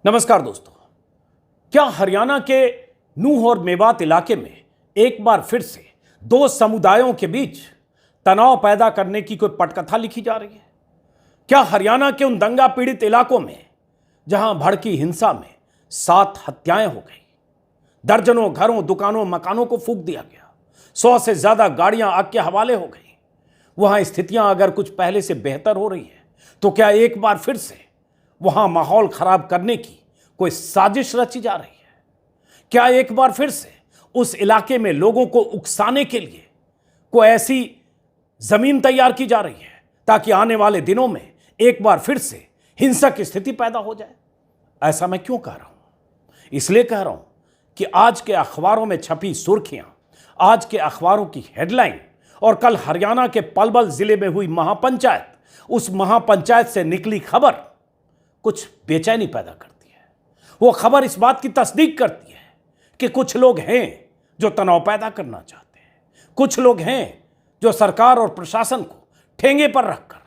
नमस्कार दोस्तों। क्या हरियाणा के नूंह और मेवात इलाके में एक बार फिर से दो समुदायों के बीच तनाव पैदा करने की कोई पटकथा लिखी जा रही है? क्या हरियाणा के उन दंगा पीड़ित इलाकों में जहां भड़की हिंसा में 7 हत्याएं हो गई, दर्जनों घरों, दुकानों, मकानों को फूंक दिया गया, 100 से ज्यादा गाड़ियां आग के हवाले हो गई, वहां स्थितियां अगर कुछ पहले से बेहतर हो रही है तो क्या एक बार फिर से वहां माहौल खराब करने की कोई साजिश रची जा रही है? क्या एक बार फिर से उस इलाके में लोगों को उकसाने के लिए कोई ऐसी जमीन तैयार की जा रही है ताकि आने वाले दिनों में एक बार फिर से हिंसक की स्थिति पैदा हो जाए? ऐसा मैं क्यों कह रहा हूं? इसलिए कह रहा हूं कि आज के अखबारों में छपी सुर्खियां, आज के अखबारों की हेडलाइन और कल हरियाणा के पलवल जिले में हुई महापंचायत, उस महापंचायत से निकली खबर कुछ बेचैनी पैदा करती है। वो खबर इस बात की तस्दीक करती है कि कुछ लोग हैं जो तनाव पैदा करना चाहते हैं, कुछ लोग हैं जो सरकार और प्रशासन को ठेंगे पर रखकर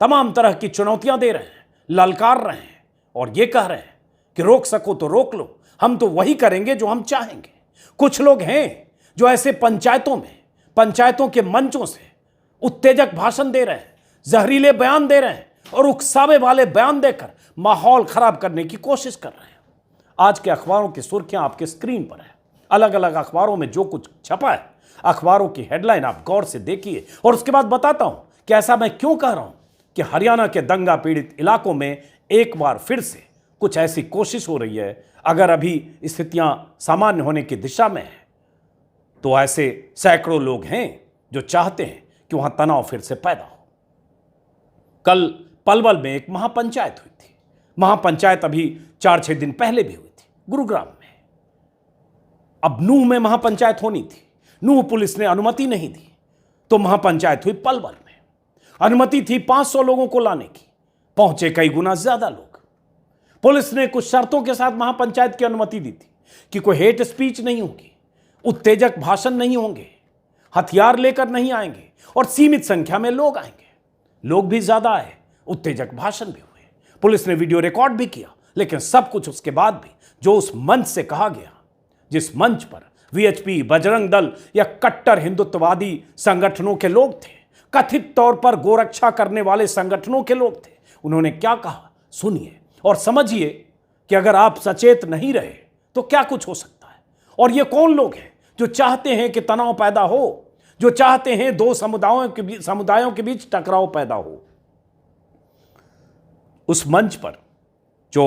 तमाम तरह की चुनौतियां दे रहे हैं, ललकार रहे हैं और ये कह रहे हैं कि रोक सको तो रोक लो, हम तो वही करेंगे जो हम चाहेंगे। कुछ लोग हैं जो ऐसे पंचायतों के मंचों से उत्तेजक भाषण दे रहे हैं, जहरीले बयान दे रहे हैं और उकसावे वाले बयान देकर माहौल खराब करने की कोशिश कर रहे हैं। आज के अखबारों की सुर्खियां आपके स्क्रीन पर है। अलग अलग अखबारों में जो कुछ छपा है, अखबारों की हेडलाइन आप गौर से देखिए और उसके बाद बताता हूं कि ऐसा मैं क्यों कह रहा हूं कि हरियाणा के दंगा पीड़ित इलाकों में एक बार फिर से कुछ ऐसी कोशिश हो रही है। अगर अभी स्थितियां सामान्य होने की दिशा में है तो ऐसे सैकड़ों लोग हैं जो चाहते हैं कि वहां तनाव फिर से पैदा हो। कल पलवल में एक महापंचायत हुई थी। महापंचायत अभी 4-6 दिन पहले भी हुई थी गुरुग्राम में। अब नूंह में महापंचायत होनी थी, नूंह पुलिस ने अनुमति नहीं दी तो महापंचायत हुई पलवल में। अनुमति थी 500 लोगों को लाने की, पहुंचे कई गुना ज्यादा लोग। पुलिस ने कुछ शर्तों के साथ महापंचायत की अनुमति दी थी कि कोई हेट स्पीच नहीं होगी, उत्तेजक भाषण नहीं होंगे, हथियार लेकर नहीं आएंगे और सीमित संख्या में लोग आएंगे। लोग भी ज्यादा आए, उत्तेजक भाषण भी हुए, पुलिस ने वीडियो रिकॉर्ड भी किया। लेकिन सब कुछ उसके बाद भी जो उस मंच से कहा गया, जिस मंच पर वीएचपी, बजरंग दल या कट्टर हिंदुत्ववादी संगठनों के लोग थे, कथित तौर पर गोरक्षा करने वाले संगठनों के लोग थे, उन्होंने क्या कहा सुनिए और समझिए कि अगर आप सचेत नहीं रहे तो क्या कुछ हो सकता है। और ये कौन लोग हैं जो चाहते हैं कि तनाव पैदा हो, जो चाहते हैं दो समुदायों के बीच टकराव पैदा हो। उस मंच पर जो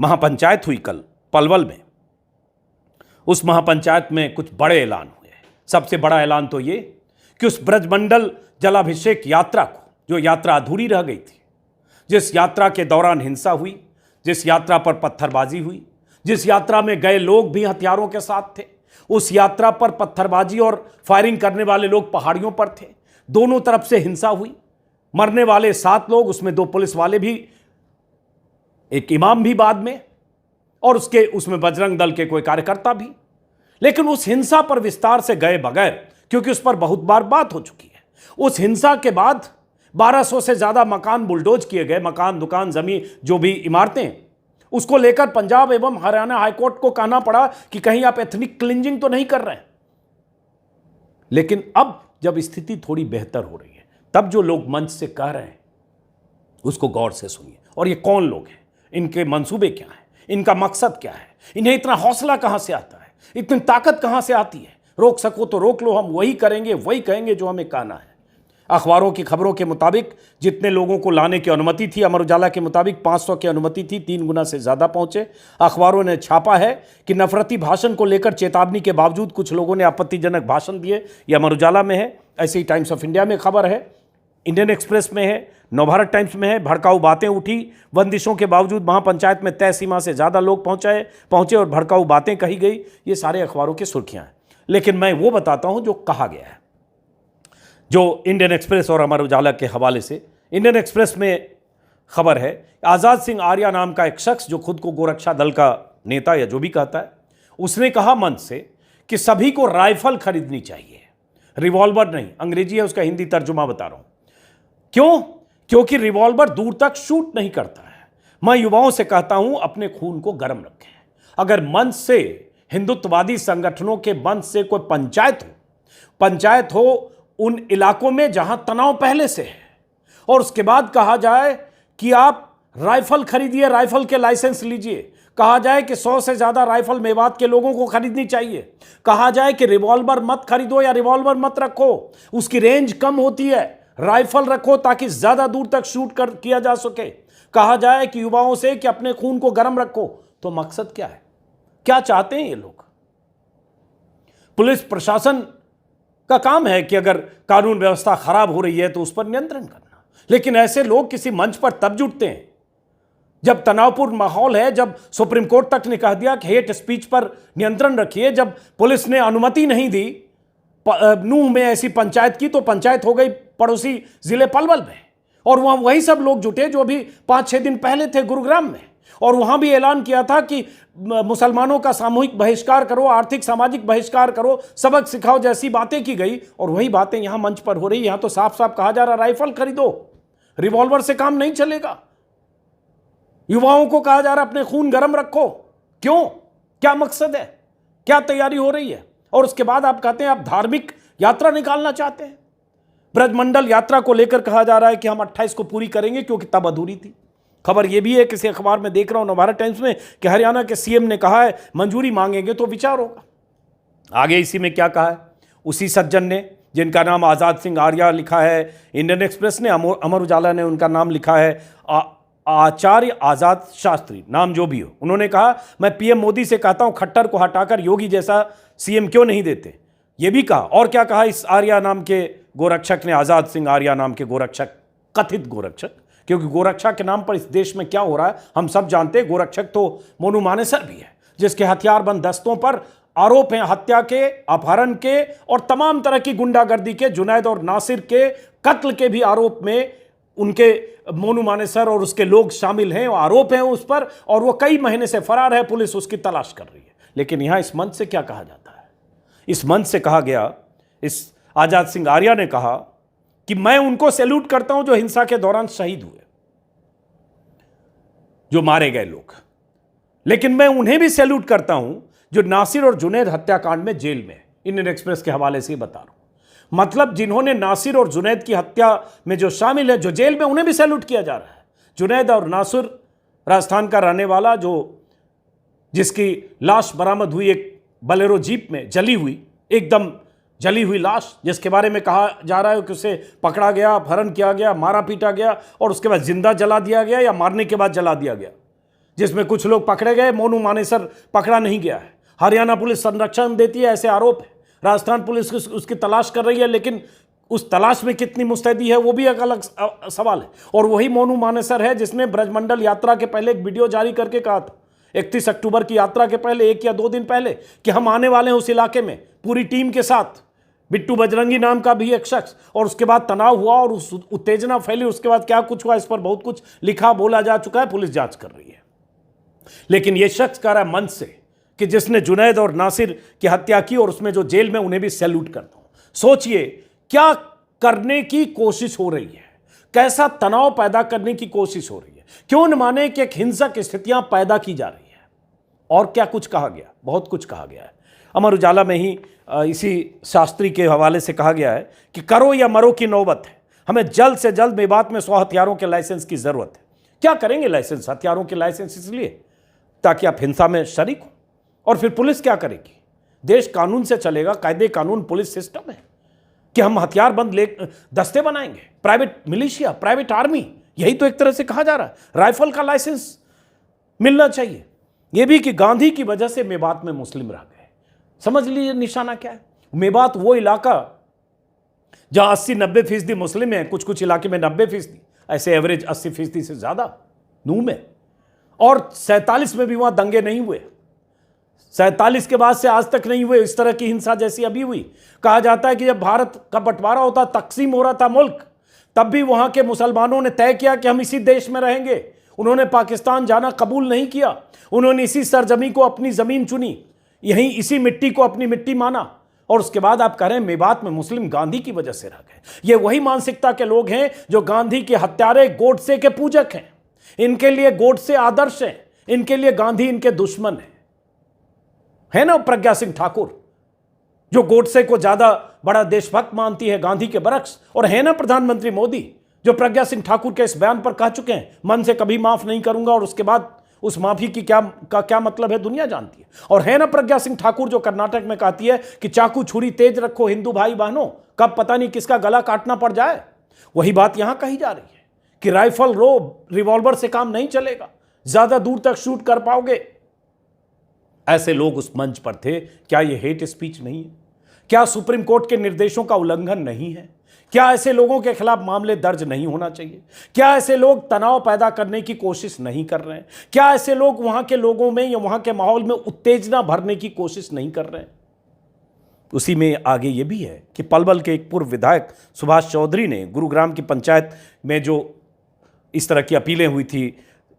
महापंचायत हुई कल पलवल में, उस महापंचायत में कुछ बड़े ऐलान हुए। सबसे बड़ा ऐलान तो ये कि उस ब्रजमंडल जलाभिषेक यात्रा को, जो यात्रा अधूरी रह गई थी, जिस यात्रा के दौरान हिंसा हुई, जिस यात्रा पर पत्थरबाजी हुई, जिस यात्रा में गए लोग भी हथियारों के साथ थे, उस यात्रा पर पत्थरबाजी और फायरिंग करने वाले लोग पहाड़ियों पर थे, दोनों तरफ से हिंसा हुई, मरने वाले 7 लोग, उसमें 2 पुलिस वाले भी, एक इमाम भी बाद में, और उसमें बजरंग दल के कोई कार्यकर्ता भी। लेकिन उस हिंसा पर विस्तार से गए बगैर, क्योंकि उस पर बहुत बार बात हो चुकी है, उस हिंसा के बाद 1200 से ज्यादा मकान बुलडोज किए गए, मकान, दुकान, जमीन, जो भी इमारतें, उसको लेकर पंजाब एवं हरियाणा हाईकोर्ट को कहना पड़ा कि कहीं आप एथनिक क्लिंजिंग तो नहीं कर रहे हैं। लेकिन अब जब स्थिति थोड़ी बेहतर हो रही है, तब जो लोग मंच से कह रहे हैं उसको गौर से सुनिए। और ये कौन लोग हैं, इनके मंसूबे क्या हैं, इनका मकसद क्या है, इन्हें इतना हौसला कहां से आता है, इतनी ताकत कहां से आती है? रोक सको तो रोक लो, हम वही करेंगे, वही कहेंगे जो हमें कहना है। अखबारों की खबरों के मुताबिक जितने लोगों को लाने की अनुमति थी, अमर उजाला के मुताबिक 500 की अनुमति थी, 3 गुना से ज्यादा पहुंचे। अखबारों ने छापा है कि नफरती भाषण को लेकर चेतावनी के बावजूद कुछ लोगों ने आपत्तिजनक भाषण दिए। यह अमर उजाला में है, ऐसे ही टाइम्स ऑफ इंडिया में खबर है, इंडियन एक्सप्रेस में है, नवभारत टाइम्स में है। भड़काऊ बातें उठी, बंदिशों के बावजूद महापंचायत में तय सीमा से ज्यादा लोग पहुंचे और भड़काऊ बातें कही गई। ये सारे अखबारों की सुर्खियां हैं। लेकिन मैं वो बताता हूं जो कहा गया है, जो इंडियन एक्सप्रेस और अमर उजाला के हवाले से। इंडियन एक्सप्रेस में खबर है, आज़ाद सिंह आर्या नाम का एक शख्स जो खुद को गोरक्षा दल का नेता या जो भी कहता है, उसने कहा मंच से कि सभी को राइफल खरीदनी चाहिए, रिवॉल्वर नहीं। अंग्रेजी है, उसका हिंदी तर्जुमा बता रहा हूं। क्यों? क्योंकि रिवॉल्वर दूर तक शूट नहीं करता है, मैं युवाओं से कहता हूं, अपने खून को गर्म रखें। अगर मंच से, हिंदुत्ववादी संगठनों के मंच से कोई पंचायत हो उन इलाकों में जहां तनाव पहले से है, और उसके बाद कहा जाए कि आप राइफल खरीदिए, राइफल के लाइसेंस लीजिए, कहा जाए कि 100 से ज्यादा राइफल मेवात के लोगों को खरीदनी चाहिए, कहा जाए कि रिवॉल्वर मत खरीदो या रिवॉल्वर मत रखो, उसकी रेंज कम होती है, राइफल रखो ताकि ज्यादा दूर तक शूट किया जा सके, कहा जाए कि युवाओं से कि अपने खून को गर्म रखो, तो मकसद क्या है? क्या चाहते हैं ये लोग? पुलिस प्रशासन का काम है कि अगर कानून व्यवस्था खराब हो रही है तो उस पर नियंत्रण करना, लेकिन ऐसे लोग किसी मंच पर तब जुटते हैं जब तनावपूर्ण माहौल है, जब सुप्रीम कोर्ट तक ने कह दिया कि हेट स्पीच पर नियंत्रण रखिए, जब पुलिस ने अनुमति नहीं दी नूह में ऐसी पंचायत की, तो पंचायत हो गई पड़ोसी जिले पलवल में, और वहां वही सब लोग जुटे जो भी 5-6 दिन पहले थे गुरुग्राम में, और वहां भी ऐलान किया था कि मुसलमानों का सामूहिक बहिष्कार करो, आर्थिक सामाजिक बहिष्कार करो, सबक सिखाओ जैसी बातें की गई, और वही बातें यहां मंच पर हो रही। यहां तो साफ साफ कहा जा रहा राइफल खरीदो, रिवॉल्वर से काम नहीं चलेगा। युवाओं को कहा जा रहा अपने खून गर्म रखो। क्यों? क्या मकसद है? क्या तैयारी हो रही है? और उसके बाद आप कहते हैं आप धार्मिक यात्रा निकालना चाहते हैं। ब्रजमंडल यात्रा को लेकर कहा जा रहा है कि हम 28 को पूरी करेंगे क्योंकि तब अधूरी थी। खबर यह भी है, किसी अखबार में देख रहा हूं, नवभारत टाइम्स में, कि हरियाणा के सीएम ने कहा है मंजूरी मांगेंगे तो विचार होगा। आगे इसी में क्या कहा है उसी सज्जन ने, जिनका नाम आजाद सिंह आर्या लिखा है, इंडियन एक्सप्रेस ने, अमर उजाला ने उनका नाम लिखा है आचार्य आजाद शास्त्री, नाम जो भी हो। उन्होंने कहा मैं पीएम मोदी से कहता हूं खट्टर को हटाकर योगी जैसा सीएम क्यों नहीं देते, यह भी कहा। और क्या कहा इस आर्या नाम के गोरक्षक ने, आजाद सिंह आर्या नाम के गोरक्षक, कथित गोरक्षक, क्योंकि गोरक्षा के नाम पर इस देश में क्या हो रहा है हम सब जानते हैं। गोरक्षक तो मोनू मानेसर भी है, जिसके हथियारबंद दस्तों पर आरोप हैं हत्या के, अपहरण के और तमाम तरह की गुंडागर्दी के, जुनैद और नासिर के कत्ल के भी आरोप में उनके मोनू मानेसर और उसके लोग शामिल हैं, आरोप हैं उस पर, और वो कई महीने से फरार है, पुलिस उसकी तलाश कर रही है। लेकिन यहां इस मंच से क्या कहा जाता है? इस मंच से कहा गया, इस आजाद सिंह आर्या ने कहा कि मैं उनको सैल्यूट करता हूं जो हिंसा के दौरान शहीद हुए, जो मारे गए लोग, लेकिन मैं उन्हें भी सैल्यूट करता हूं जो नासिर और जुनैद हत्याकांड में जेल में। इंडियन एक्सप्रेस के हवाले से बता रहा हूं, मतलब जिन्होंने नासिर और जुनैद की हत्या में जो शामिल है, जो जेल में, उन्हें भी सैल्यूट किया जा रहा है। जुनैद और नासिर राजस्थान का रहने वाला, जो जिसकी लाश बरामद हुई एक बलेरो जीप में, जली हुई, एकदम जली हुई लाश, जिसके बारे में कहा जा रहा है कि उसे पकड़ा गया, अपहरण किया गया, मारा पीटा गया और उसके बाद जिंदा जला दिया गया या मारने के बाद जला दिया गया, जिसमें कुछ लोग पकड़े गए, मोनू मानेसर पकड़ा नहीं गया है। हरियाणा पुलिस संरक्षण देती है, ऐसे आरोप है। राजस्थान पुलिस उसकी तलाश कर रही है, लेकिन उस तलाश में कितनी मुस्तैदी है वो भी एक अलग सवाल है। और वही मोनू मानेसर है जिसने ब्रजमंडल यात्रा के पहले एक वीडियो जारी करके कहा था, 31 अक्टूबर की यात्रा के पहले, 1 या 2 दिन पहले, कि हम आने वाले हैं उस इलाके में पूरी टीम के साथ, बिट्टू बजरंगी नाम का भी एक शख्स। और उसके बाद तनाव हुआ और उस उत्तेजना फैली, उसके बाद क्या कुछ हुआ इस पर बहुत कुछ लिखा बोला जा चुका है, पुलिस जांच कर रही है। लेकिन यह शख्स कह रहा है मंच से कि जिसने जुनैद और नासिर की हत्या की और उसमें जो जेल में, उन्हें भी सैल्यूट करता हूं। सोचिए क्या करने की कोशिश हो रही है, कैसा तनाव पैदा करने की कोशिश हो रही है। क्यों न माने कि एक हिंसक स्थितियां पैदा की जा रही है। और क्या कुछ कहा गया, बहुत कुछ कहा गया है। अमर उजाला में ही इसी शास्त्री के हवाले से कहा गया है कि करो या मरो की नौबत है, हमें जल्द से जल्द मेवात में 100 हथियारों के लाइसेंस की जरूरत है। क्या करेंगे लाइसेंस, हथियारों के लाइसेंस? इसलिए ताकि आप हिंसा में शरीक हो। और फिर पुलिस क्या करेगी? देश कानून से चलेगा, कायदे कानून पुलिस सिस्टम है कि हम हथियारबंद दस्ते बनाएंगे, प्राइवेट मिलिशिया, प्राइवेट आर्मी, यही तो एक तरह से कहा जा रहा है। राइफल का लाइसेंस मिलना चाहिए। यह भी कि गांधी की वजह से मेवात में मुस्लिम रह गए। समझ लीजिए निशाना क्या है। मेवात वो इलाका जहां 80-90% मुस्लिम है, कुछ कुछ इलाके में 90%, ऐसे एवरेज 80% से ज्यादा नूह में। और 47 में भी वहां दंगे नहीं हुए, 47 के बाद से आज तक नहीं हुए इस तरह की हिंसा जैसी अभी हुई। कहा जाता है कि जब भारत का बंटवारा होता, तकसीम हो रहा था मुल्क, तब भी वहां के मुसलमानों ने तय किया कि हम इसी देश में रहेंगे। उन्होंने पाकिस्तान जाना कबूल नहीं किया, उन्होंने इसी सरजमी को अपनी जमीन चुनी, यहीं इसी मिट्टी को अपनी मिट्टी माना। और उसके बाद आप कह रहे हैं मेवात में मुस्लिम गांधी की वजह से रह गए। ये वही मानसिकता के लोग हैं जो गांधी के हत्यारे, गोडसे के पूजक हैं। इनके लिए गोडसे आदर्श हैं, इनके लिए गांधी इनके दुश्मन है ना प्रज्ञा सिंह ठाकुर, जो गोडसे को ज्यादा बड़ा देशभक्त मानती है गांधी के बरक्स, और है ना प्रधानमंत्री मोदी, जो प्रज्ञा सिंह ठाकुर के इस बयान पर कह चुके हैं मन से कभी माफ नहीं करूंगा, और उसके बाद उस माफी की क्या मतलब है दुनिया जानती है। और है ना प्रज्ञा सिंह ठाकुर जो कर्नाटक में कहती है कि चाकू छुरी तेज रखो हिंदू भाई बहनों, कब पता नहीं किसका गला काटना पड़ जाए। वही बात यहां कही जा रही है कि राइफल रो रिवॉल्वर से काम नहीं चलेगा, ज्यादा दूर तक शूट कर पाओगे। ऐसे लोग उस मंच पर थे। क्या यह हेट स्पीच नहीं है? क्या सुप्रीम कोर्ट के निर्देशों का उल्लंघन नहीं है? क्या ऐसे लोगों के खिलाफ मामले दर्ज नहीं होना चाहिए? क्या ऐसे लोग तनाव पैदा करने की कोशिश नहीं कर रहे हैं? क्या ऐसे लोग वहां के लोगों में या वहां के माहौल में उत्तेजना भरने की कोशिश नहीं कर रहे हैं? उसी में आगे ये भी है कि पलवल के एक पूर्व विधायक सुभाष चौधरी ने गुरुग्राम की पंचायत में जो इस तरह की अपीलें हुई थी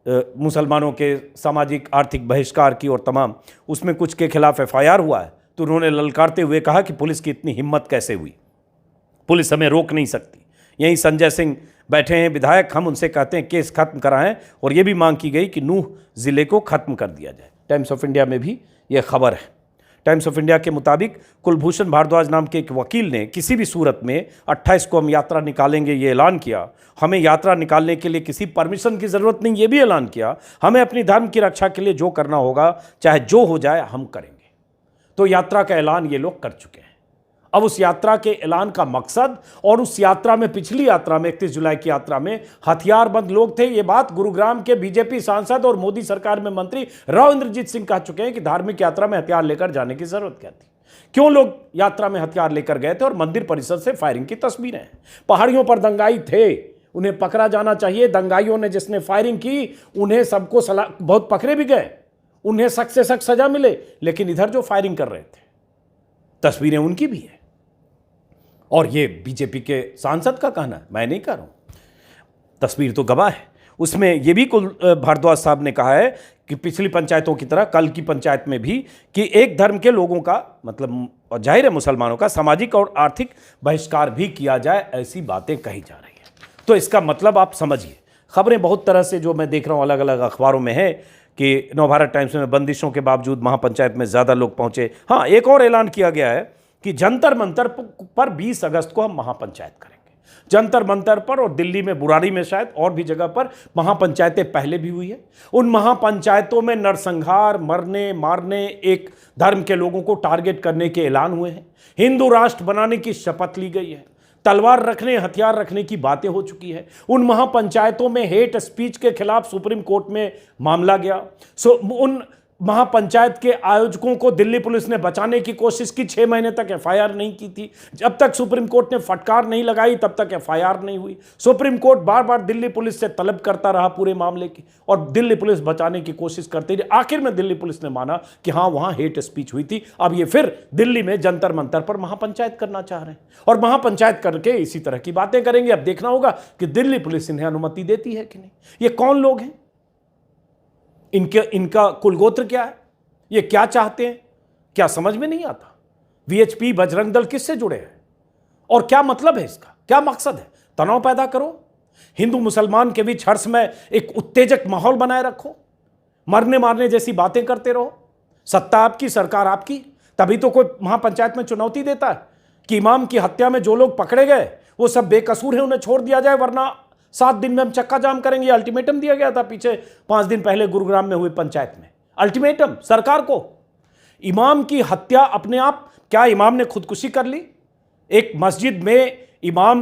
मुसलमानों के सामाजिक आर्थिक बहिष्कार की और तमाम, उसमें कुछ के खिलाफ एफआईआर हुआ है, तो उन्होंने ललकारते हुए कहा कि पुलिस की इतनी हिम्मत कैसे हुई, पुलिस हमें रोक नहीं सकती। यहीं संजय सिंह बैठे हैं विधायक, हम उनसे कहते हैं केस खत्म कराएं, और यह भी मांग की गई कि नूह जिले को खत्म कर दिया जाए। टाइम्स ऑफ इंडिया में भी यह खबर है। टाइम्स ऑफ इंडिया के मुताबिक कुलभूषण भारद्वाज नाम के एक वकील ने किसी भी सूरत में 28 को हम यात्रा निकालेंगे ये ऐलान किया। हमें यात्रा निकालने के लिए किसी परमिशन की ज़रूरत नहीं, ये भी ऐलान किया। हमें अपनी धर्म की रक्षा के लिए जो करना होगा, चाहे जो हो जाए, हम करेंगे। तो यात्रा का ऐलान ये लोग कर चुके हैं। अब उस यात्रा के ऐलान का मकसद, और उस यात्रा में, पिछली यात्रा में 31 जुलाई की यात्रा में हथियारबंद लोग थे। ये बात गुरुग्राम के बीजेपी सांसद और मोदी सरकार में मंत्री राव इंद्रजीत सिंह कह चुके हैं कि धार्मिक यात्रा में हथियार लेकर जाने की जरूरत क्या थी। क्यों लोग यात्रा में हथियार लेकर गए थे? और मंदिर परिसर से फायरिंग की तस्वीरें हैं। पहाड़ियों पर दंगाई थे, उन्हें पकड़ा जाना चाहिए। दंगाइयों ने जिसने फायरिंग की उन्हें सबको बहुत पकड़े भी गए, उन्हें सख्त से सख्त सजा मिले। लेकिन इधर जो फायरिंग कर रहे थे, तस्वीरें उनकी भी है। और ये बीजेपी के सांसद का कहना है, मैं नहीं कह रहा हूं, तस्वीर तो गवाह है। उसमें ये भी कुल भारद्वाज साहब ने कहा है कि पिछली पंचायतों की तरह कल की पंचायत में भी कि एक धर्म के लोगों का, मतलब जाहिर है मुसलमानों का, सामाजिक और आर्थिक बहिष्कार भी किया जाए, ऐसी बातें कही जा रही हैं। तो इसका मतलब आप समझिए, खबरें बहुत तरह से जो मैं देख रहा हूं अलग अलग अखबारों में है कि नवभारत टाइम्स में बंदिशों के बावजूद महापंचायत में ज़्यादा लोग पहुंचे। हाँ, एक और ऐलान किया गया है कि जंतर मंतर पर 20 अगस्त को हम महापंचायत करेंगे। जंतर मंतर पर और दिल्ली में, बुराड़ी में, शायद और भी जगह पर महापंचायतें पहले भी हुई है। उन महापंचायतों में नरसंहार, मरने मारने, एक धर्म के लोगों को टारगेट करने के ऐलान हुए हैं। हिंदू राष्ट्र बनाने की शपथ ली गई है। तलवार रखने, हथियार रखने की बातें हो चुकी है। उन महापंचायतों में हेट स्पीच के खिलाफ सुप्रीम कोर्ट में मामला गया। उन महापंचायत के आयोजकों को दिल्ली पुलिस ने बचाने की कोशिश की, 6 महीने तक एफआईआर नहीं की थी। जब तक सुप्रीम कोर्ट ने फटकार नहीं लगाई तब तक एफआईआर नहीं हुई। सुप्रीम कोर्ट बार बार दिल्ली पुलिस से तलब करता रहा पूरे मामले की, और दिल्ली पुलिस बचाने की कोशिश करती रही। आखिर में दिल्ली पुलिस ने माना कि हाँ, वहां हेट स्पीच हुई थी। अब ये फिर दिल्ली में जंतर मंतर पर महापंचायत करना चाह रहे हैं, और महापंचायत करके इसी तरह की बातें करेंगे। अब देखना होगा कि दिल्ली पुलिस इन्हें अनुमति देती है कि नहीं। ये कौन लोग हैं, इनका कुलगोत्र क्या है, ये क्या चाहते हैं, क्या समझ में नहीं आता। वीएचपी, बजरंग दल किससे जुड़े हैं, और क्या मतलब है इसका, क्या मकसद है? तनाव पैदा करो, हिंदू मुसलमान के बीच हर समय एक उत्तेजक माहौल बनाए रखो, मरने मारने जैसी बातें करते रहो। सत्ता आपकी, सरकार आपकी, तभी तो कोई महापंचायत में चुनौती देता है कि इमाम की हत्या में जो लोग पकड़े गए वो सब बेकसूर हैं, उन्हें छोड़ दिया जाए, वरना 7 दिन में हम चक्का जाम करेंगे। अल्टीमेटम दिया गया था पीछे 5 दिन पहले गुरुग्राम में हुई पंचायत में, अल्टीमेटम सरकार को। इमाम की हत्या अपने आप, क्या इमाम ने खुदकुशी कर ली? एक मस्जिद में इमाम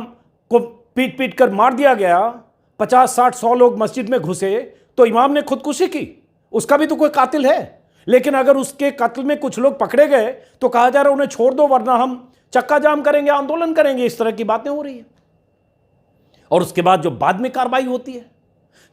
को पीट पीट कर मार दिया गया, 50, 60, 100 लोग मस्जिद में घुसे, तो इमाम ने खुदकुशी की, उसका भी तो कोई कातिल है। लेकिन अगर उसके कत्ल में कुछ लोग पकड़े गए तो कहा जा रहा है उन्हें छोड़ दो, वरना हम चक्का जाम करेंगे, आंदोलन करेंगे। इस तरह की बातें हो रही है। और उसके बाद जो बाद में कार्रवाई होती है,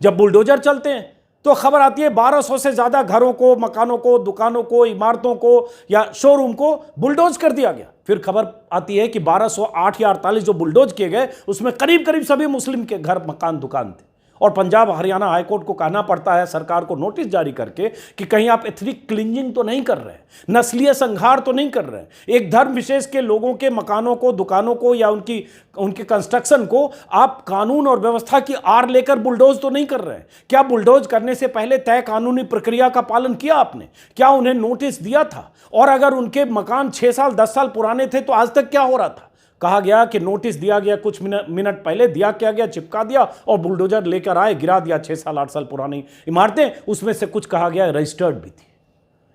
जब बुलडोजर चलते हैं, तो खबर आती है 1200 से ज्यादा घरों को, मकानों को, दुकानों को, इमारतों को या शोरूम को बुलडोज कर दिया गया। फिर खबर आती है कि 1208 या 48 जो बुलडोज किए गए, उसमें करीब करीब सभी मुस्लिम के घर, मकान, दुकान थे। और पंजाब हरियाणा हाईकोर्ट को कहना पड़ता है सरकार को नोटिस जारी करके कि कहीं आप एथनिक क्लिंजिंग तो नहीं कर रहे, नस्लीय संहार तो नहीं कर रहे, एक धर्म विशेष के लोगों के मकानों को, दुकानों को या उनके कंस्ट्रक्शन को आप कानून और व्यवस्था की आड़ लेकर बुलडोज तो नहीं कर रहे हैं। क्या बुलडोज करने से पहले तय कानूनी प्रक्रिया का पालन किया आपने? क्या उन्हें नोटिस दिया था? और अगर उनके मकान 6 साल 10 साल पुराने थे तो आज तक क्या हो रहा था? कहा गया कि नोटिस दिया गया, कुछ मिनट पहले दिया, क्या गया, चिपका दिया और बुलडोजर लेकर आए, गिरा दिया 6 साल 8 साल पुरानी इमारतें। उसमें से कुछ कहा गया रजिस्टर्ड भी थी।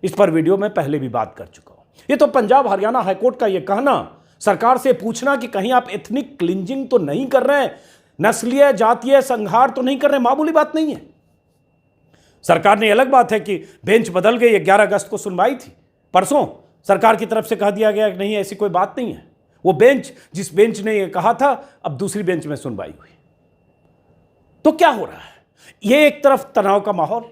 इस पर वीडियो में पहले भी बात कर चुका हूं। ये तो पंजाब हरियाणा हाईकोर्ट का यह कहना, सरकार से पूछना कि कहीं आप एथनिक क्लिंजिंग तो नहीं कर रहे हैं, नस्लीय जातीय संहार तो नहीं कर रहे, मामूली बात नहीं है। सरकार ने अलग बात है कि बेंच बदल गई, 11 अगस्त को सुनवाई थी, परसों सरकार की तरफ से कह दिया गया कि नहीं ऐसी कोई बात नहीं है। वो बेंच, जिस बेंच ने ये कहा था, अब दूसरी बेंच में सुनवाई हुई। तो क्या हो रहा है? ये एक तरफ तनाव का माहौल,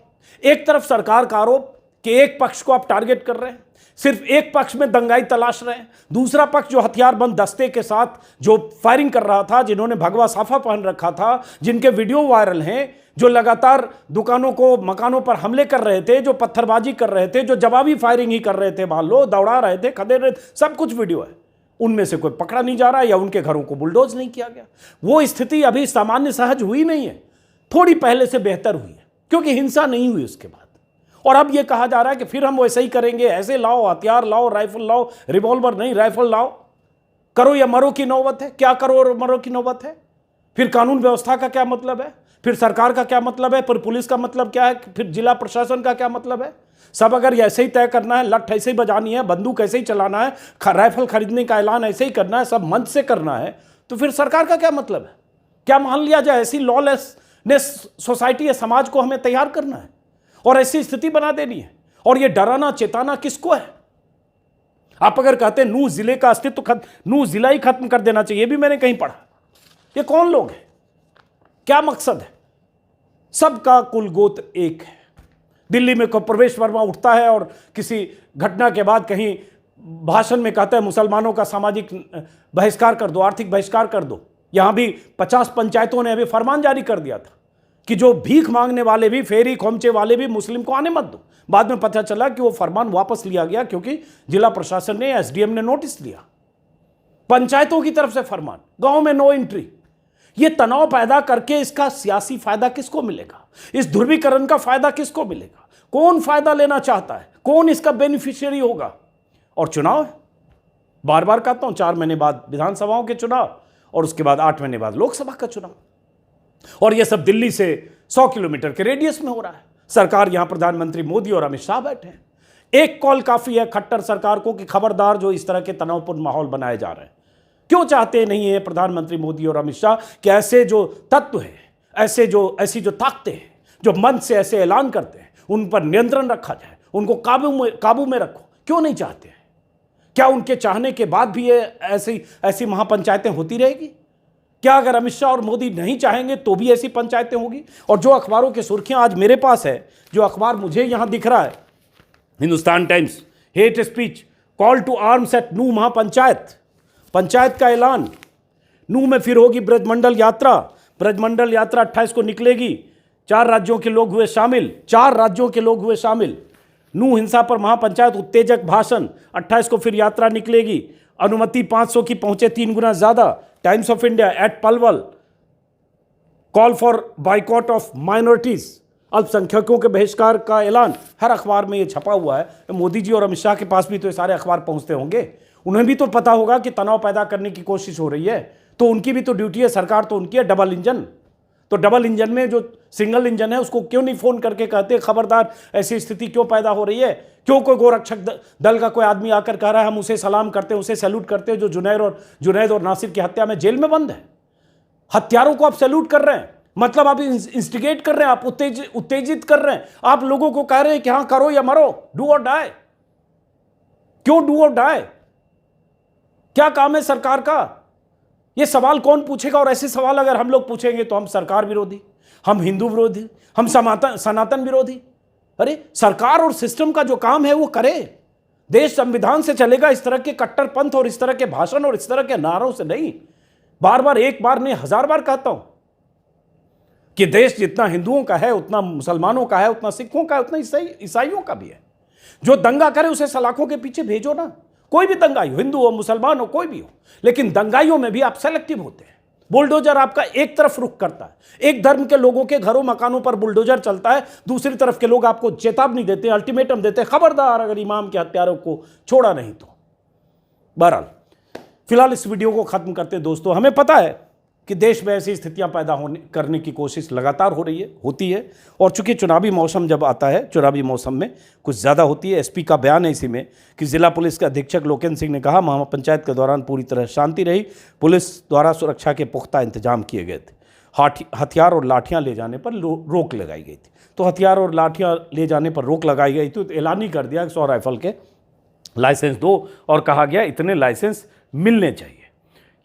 एक तरफ सरकार का आरोप कि एक पक्ष को आप टारगेट कर रहे हैं, सिर्फ एक पक्ष में दंगाई तलाश रहे हैं, दूसरा पक्ष जो हथियारबंद दस्ते के साथ जो फायरिंग कर रहा था, जिन्होंने भगवा साफा पहन रखा था, जिनके वीडियो वायरल हैं, जो लगातार दुकानों को, मकानों पर हमले कर रहे थे, जो पत्थरबाजी कर रहे थे, जो जवाबी फायरिंग ही कर रहे थे, मान लो दौड़ा रहे थे, खदेड़ रहे थे, सब कुछ वीडियो है। उनमें से कोई पकड़ा नहीं जा रहा या उनके घरों को बुलडोज नहीं किया गया। वो स्थिति अभी सामान्य सहज हुई नहीं है, थोड़ी पहले से बेहतर हुई है, क्योंकि हिंसा नहीं हुई उसके बाद। और अब यह कहा जा रहा है कि फिर हम वैसे ही करेंगे, ऐसे लाओ, हथियार लाओ, राइफल लाओ, रिवॉल्वर नहीं राइफल लाओ, करो या मरो की नौबत है। क्या करो और मरो की नौबत है? फिर कानून व्यवस्था का क्या मतलब है? फिर सरकार का क्या मतलब है? फिर पुलिस का मतलब क्या है? फिर जिला प्रशासन का क्या मतलब है? सब अगर ऐसे ही तय करना है, लठ ऐसे ही बजानी है, बंदूक ऐसे ही चलाना है, राइफल खरीदने का ऐलान ऐसे ही करना है, सब मंच से करना है, तो फिर सरकार का क्या मतलब है? क्या मान लिया जाए ऐसी लॉलेसनेस सोसाइटी या समाज को हमें तैयार करना है और ऐसी स्थिति बना देनी है? और ये डराना चेताना किसको है? आप अगर कहते हैं नूह जिले का अस्तित्व खत्म, नूह जिला ही खत्म कर देना चाहिए, ये भी मैंने कहीं पढ़ा। ये कौन लोग हैं? क्या मकसद है? सबका कुल गोत्र एक है। दिल्ली में प्रवेश वर्मा उठता है और किसी घटना के बाद कहीं भाषण में कहता है मुसलमानों का सामाजिक बहिष्कार कर दो, आर्थिक बहिष्कार कर दो। यहां भी 50 पंचायतों ने अभी फरमान जारी कर दिया था कि जो भीख मांगने वाले भी, फेरी खोमचे वाले भी मुस्लिम को आने मत दो। बाद में पता चला कि वो फरमान वापस लिया गया क्योंकि जिला प्रशासन ने, एसडीएम ने नोटिस दिया। पंचायतों की तरफ से फरमान, गांव में नो एंट्री। ये तनाव पैदा करके इसका सियासी फायदा किसको मिलेगा? इस ध्रुवीकरण का फायदा किसको मिलेगा? कौन फायदा लेना चाहता है? कौन इसका बेनिफिशियरी होगा? और चुनाव है, बार बार कहता हूं, 4 महीने बाद विधानसभाओं के चुनाव और उसके बाद 8 महीने बाद लोकसभा का चुनाव। और यह सब दिल्ली से 100 किलोमीटर के रेडियस में हो रहा है। सरकार, यहां प्रधानमंत्री मोदी और अमित शाह बैठे हैं। एक कॉल काफी है खट्टर सरकार को कि खबरदार जो इस तरह के तनावपूर्ण माहौल बनाए जा रहे हैं। क्यों चाहते नहीं है प्रधानमंत्री मोदी और अमित शाह कि ऐसे जो तत्व है, ऐसी जो ताकतें हैं, जो मन से ऐसे ऐलान करते हैं, उन पर नियंत्रण रखा जाए, उनको काबू में रखो? क्यों नहीं चाहते हैं? क्या उनके चाहने के बाद भी ये ऐसी महापंचायतें होती रहेगी? क्या अगर अमित शाह और मोदी नहीं चाहेंगे तो भी ऐसी पंचायतें होगी? और जो अखबारों की सुर्खियां आज मेरे पास है, जो अखबार मुझे यहां दिख रहा है, Hindustan Times, hate speech, call to arms at Nuh mahapanchayat, panchayat का ऐलान। नूह में फिर होगी ब्रजमंडल यात्रा। ब्रजमंडल यात्रा 28 को निकलेगी। 4 राज्यों के लोग हुए शामिल, 4 राज्यों के लोग हुए शामिल। नूह हिंसा पर महापंचायत उत्तेजक भाषण, 28 को फिर यात्रा निकलेगी। अनुमति 500 की पहुंचे 3 गुना ज्यादा। Times of India, at Palwal, call for boycott of minorities, अल्पसंख्यकों के बहिष्कार का ऐलान। हर अखबार में ये छपा हुआ है। मोदी जी और अमित शाह के पास भी तो ये सारे अखबार पहुंचते होंगे, उन्हें भी तो पता होगा कि तनाव पैदा करने की कोशिश हो रही है, तो उनकी भी तो ड्यूटी है। सरकार तो उनकी है डबल इंजन। तो डबल इंजन में जो सिंगल इंजन है उसको क्यों नहीं फोन करके कहते खबरदार ऐसी स्थिति क्यों पैदा हो रही है? क्यों कोई गोरक्षक दल का कोई आदमी आकर कह रहा है हम उसे सलाम करते हैं, उसे सैल्यूट करते हैं, जो जुनैद और नासिर की हत्या में जेल में बंद है? हत्यारों को आप सैल्यूट कर रहे हैं, मतलब आप इंस्टिगेट कर रहे हैं, आप उत्तेजित कर रहे हैं। आप लोगों को कह रहे हैं कि हां करो या मरो, डू और डाई। क्यों डू और डाई? क्या काम है सरकार का? ये सवाल कौन पूछेगा? और ऐसे सवाल अगर हम लोग पूछेंगे तो हम सरकार विरोधी, हम हिंदू विरोधी, हम सनातन विरोधी। अरे सरकार और सिस्टम का जो काम है वो करे। देश संविधान से चलेगा, इस तरह के कट्टरपंथ और इस तरह के भाषण और इस तरह के नारों से नहीं। बार बार, एक बार नहीं 1000 बार कहता हूं कि देश जितना हिंदुओं का है, उतना मुसलमानों का है, उतना सिखों का है, उतना ईसाइयों का भी है। जो दंगा करे उसे सलाखों के पीछे भेजो ना। कोई भी दंगाई हो, हिंदू हो, मुसलमान हो, कोई भी हो, लेकिन दंगाइयों में भी आप सेलेक्टिव होते हैं। बुलडोजर आपका एक तरफ रुख करता है, एक धर्म के लोगों के घरों मकानों पर बुलडोजर चलता है, दूसरी तरफ के लोग आपको चेतावनी देते हैं, अल्टीमेटम देते हैं, खबरदार अगर इमाम के हत्यारों को छोड़ा नहीं तो। बहरहाल फिलहाल इस वीडियो को खत्म करते हैं दोस्तों। हमें पता है कि देश में ऐसी स्थितियां पैदा करने की कोशिश लगातार होती है, और चूंकि चुनावी मौसम जब आता है, चुनावी मौसम में कुछ ज़्यादा होती है। एसपी का बयान है इसी में कि जिला पुलिस के अधीक्षक लोकेन सिंह ने कहा, महापंचायत के दौरान पूरी तरह शांति रही, पुलिस द्वारा सुरक्षा के पुख्ता इंतजाम किए गए थे, हथियार और लाठियाँ ले जाने पर रोक लगाई गई थी। तो हथियार और लाठियाँ ले जाने पर रोक लगाई गई थी, तो ऐलान ही कर दिया 100 राइफल के लाइसेंस दो, और कहा गया इतने लाइसेंस मिलने चाहिए।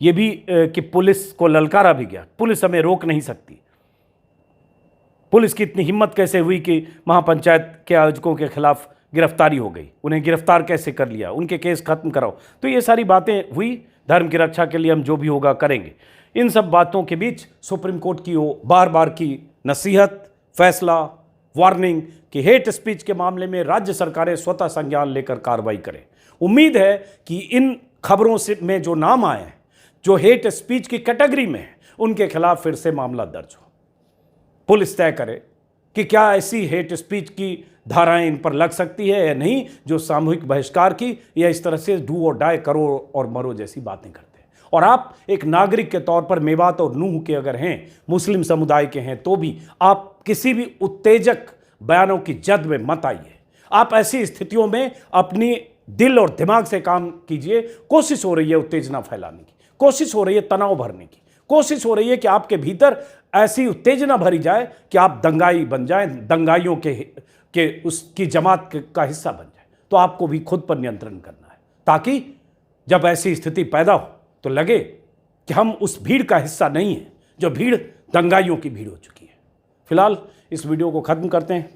ये भी कि पुलिस को ललकारा भी गया, पुलिस हमें रोक नहीं सकती। पुलिस की इतनी हिम्मत कैसे हुई कि महापंचायत के आयोजकों के खिलाफ गिरफ्तारी हो गई, उन्हें गिरफ्तार कैसे कर लिया, उनके केस खत्म कराओ। तो ये सारी बातें हुई। धर्म की रक्षा के लिए हम जो भी होगा करेंगे। इन सब बातों के बीच सुप्रीम कोर्ट की बार बार की नसीहत, फैसला, वार्निंग कि हेट स्पीच के मामले में राज्य सरकारें स्वतः संज्ञान लेकर कार्रवाई करें। उम्मीद है कि इन खबरों से में जो नाम आए हैं, जो हेट स्पीच की कैटेगरी में है, उनके खिलाफ फिर से मामला दर्ज हो। पुलिस तय करे कि क्या ऐसी हेट स्पीच की धाराएं इन पर लग सकती है या नहीं, जो सामूहिक बहिष्कार की या इस तरह से डू और डाई, करो और मरो जैसी बातें करते हैं। और आप एक नागरिक के तौर पर मेवात और नूह के अगर हैं, मुस्लिम समुदाय के हैं, तो भी आप किसी भी उत्तेजक बयानों की जद में मत आइए। आप ऐसी स्थितियों में अपनी दिल और दिमाग से काम कीजिए। कोशिश हो रही है उत्तेजना फैलाने की, कोशिश हो रही है तनाव भरने की, कोशिश हो रही है कि आपके भीतर ऐसी उत्तेजना भरी जाए कि आप दंगाई बन जाएं, दंगाइयों के उसकी जमात का हिस्सा बन जाए। तो आपको भी खुद पर नियंत्रण करना है, ताकि जब ऐसी स्थिति पैदा हो तो लगे कि हम उस भीड़ का हिस्सा नहीं है, जो भीड़ दंगाइयों की भीड़ हो चुकी है। फिलहाल इस वीडियो को खत्म करते हैं।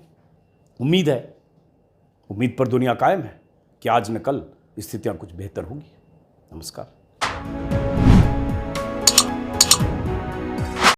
उम्मीद पर दुनिया कायम है कि आज न कल स्थितियां कुछ बेहतर होगी। नमस्कार।